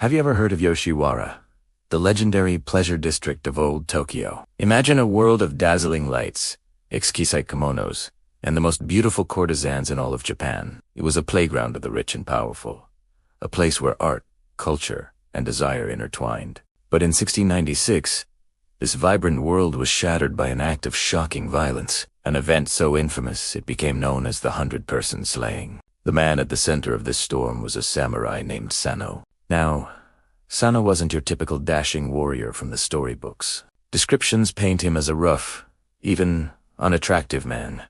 Have you ever heard of Yoshiwara, the legendary pleasure district of old Tokyo? Imagine a world of dazzling lights, exquisite kimonos, and the most beautiful courtesans in all of Japan. It was a playground of the rich and powerful, a place where art, culture, and desire intertwined. But in 1696, this vibrant world was shattered by an act of shocking violence, an event so infamous it became known as the 100-person slaying. The man at the center of this storm was a samurai named Sano. Now, Sano wasn't your typical dashing warrior from the storybooks. Descriptions paint him as a rough, even unattractive man,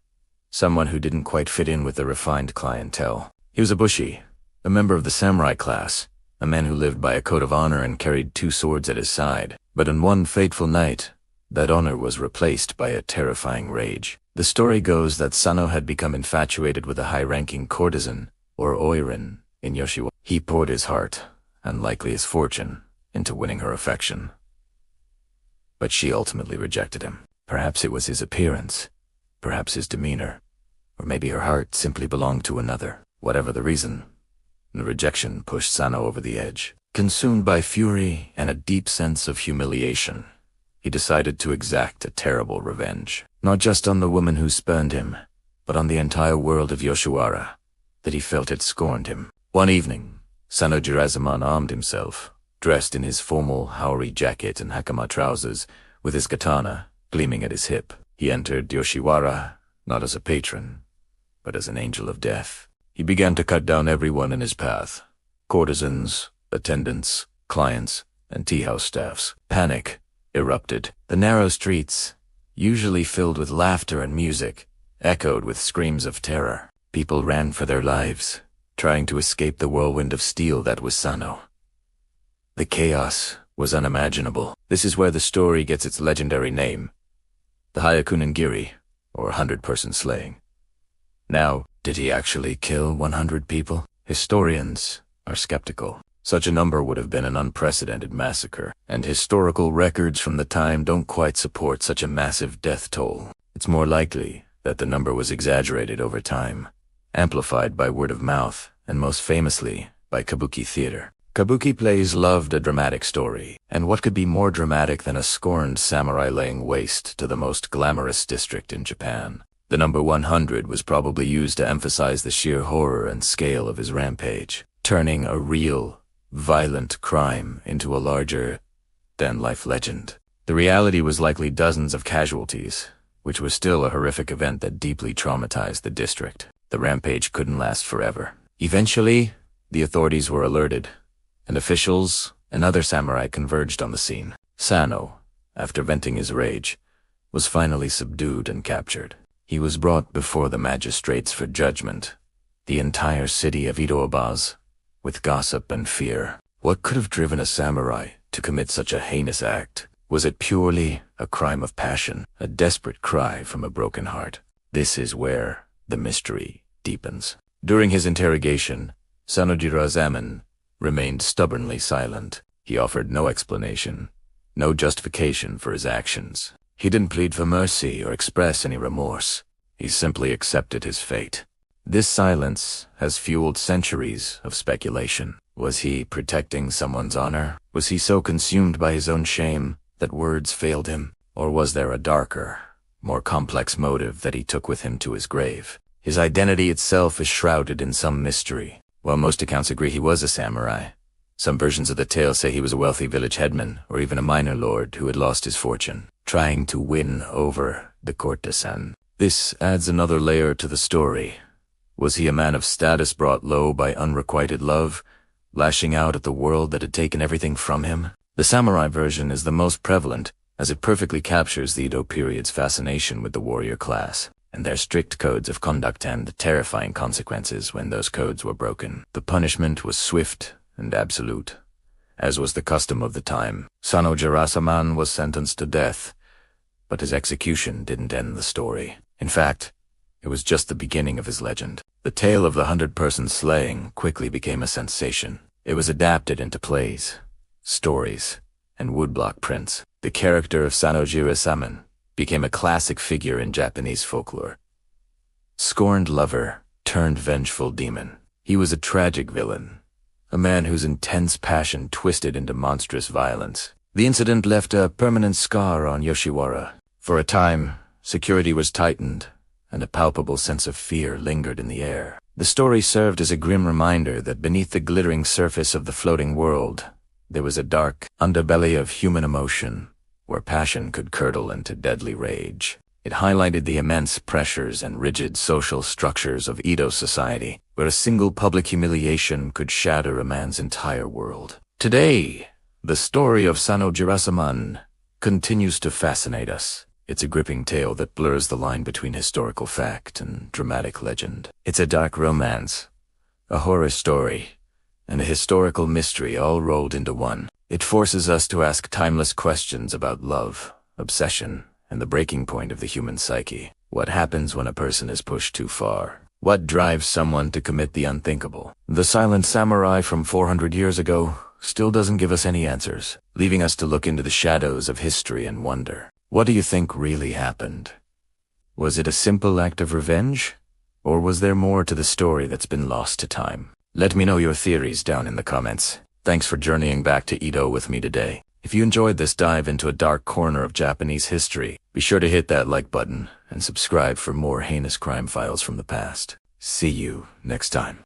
someone who didn't quite fit in with the refined clientele. He was a bushi, a member of the samurai class, a man who lived by a code of honor and carried 2 swords at his side. But on one fateful night, that honor was replaced by a terrifying rage. The story goes that Sano had become infatuated with a high-ranking courtesan, or oiran, in Yoshiwara. He poured his heart, and likely his fortune, into winning her affection. But she ultimately rejected him. Perhaps it was his appearance, perhaps his demeanor, or maybe her heart simply belonged to another. Whatever the reason, the rejection pushed Sano over the edge. Consumed by fury and a deep sense of humiliation, he decided to exact a terrible revenge, not just on the woman who spurned him, but on the entire world of Yoshiwara, that he felt had scorned him. One evening, Sano Jirazaman armed himself, dressed in his formal haori jacket and hakama trousers, with his katana gleaming at his hip. He entered Yoshiwara not as a patron, but as an angel of death. He began to cut down everyone in his path: courtesans, attendants, clients, and tea-house staffs. Panic erupted. The narrow streets, usually filled with laughter and music, echoed with screams of terror. People ran for their lives, trying to escape the whirlwind of steel that was Sano. The chaos was unimaginable. This is where the story gets its legendary name, the Hyakunengiri, or 100-person slaying. Now, did he actually kill 100 people? Historians are skeptical. Such a number would have been an unprecedented massacre, and historical records from the time don't quite support such a massive death toll. It's more likely that the number was exaggerated over time, amplified by word of mouth, and most famously by kabuki theater. Kabuki plays loved a dramatic story, and what could be more dramatic than a scorned samurai laying waste to the most glamorous district in Japan? The number 100 was probably used to emphasize the sheer horror and scale of his rampage, turning a real, violent crime into a larger-than-life legend. The reality was likely dozens of casualties, which was still a horrific event that deeply traumatized the district. The rampage couldn't last forever. Eventually, the authorities were alerted, and officials and other samurai converged on the scene. Sano, after venting his rage, was finally subdued and captured. He was brought before the magistrates for judgment, the entire city of Edo abuzz with gossip and fear. What could have driven a samurai to commit such a heinous act? Was it purely a crime of passion, a desperate cry from a broken heart? This is where the mystery deepens. During his interrogation, Sano Jirazaman remained stubbornly silent. He offered no explanation, no justification for his actions. He didn't plead for mercy or express any remorse. He simply accepted his fate. This silence has fueled centuries of speculation. Was he protecting someone's honor? Was he so consumed by his own shame that words failed him? Or was there a darker, more complex motive that he took with him to his grave? His identity itself is shrouded in some mystery. While most accounts agree he was a samurai, some versions of the tale say he was a wealthy village headman or even a minor lord who had lost his fortune, trying to win over the courtesan. This adds another layer to the story. Was he a man of status brought low by unrequited love, lashing out at the world that had taken everything from him? The samurai version is the most prevalent, as it perfectly captures the Edo period's fascination with the warrior class, and their strict codes of conduct and the terrifying consequences when those codes were broken. The punishment was swift and absolute, as was the custom of the time. Sano Jirazaman was sentenced to death, but his execution didn't end the story. In fact, it was just the beginning of his legend. The tale of the 100-person slaying quickly became a sensation. It was adapted into plays, stories, and woodblock prints. The character of Sano Jirazaman became a classic figure in Japanese folklore. Scorned lover turned vengeful demon. He was a tragic villain, a man whose intense passion twisted into monstrous violence. The incident left a permanent scar on Yoshiwara. For a time, security was tightened, and a palpable sense of fear lingered in the air. The story served as a grim reminder that beneath the glittering surface of the floating world, there was a dark underbelly of human emotion, where passion could curdle into deadly rage. It highlighted the immense pressures and rigid social structures of Edo society, where a single public humiliation could shatter a man's entire world. Today, the story of Sano Jirasaman continues to fascinate us. It's a gripping tale that blurs the line between historical fact and dramatic legend. It's a dark romance, a horror story, and a historical mystery all rolled into one. It forces us to ask timeless questions about love, obsession, and the breaking point of the human psyche. What happens when a person is pushed too far? What drives someone to commit the unthinkable? The silent samurai from 400 years ago still doesn't give us any answers, leaving us to look into the shadows of history and wonder. What do you think really happened? Was it a simple act of revenge? Or was there more to the story that's been lost to time? Let me know your theories down in the comments. Thanks for journeying back to Edo with me today. If you enjoyed this dive into a dark corner of Japanese history, be sure to hit that like button and subscribe for more heinous crime files from the past. See you next time.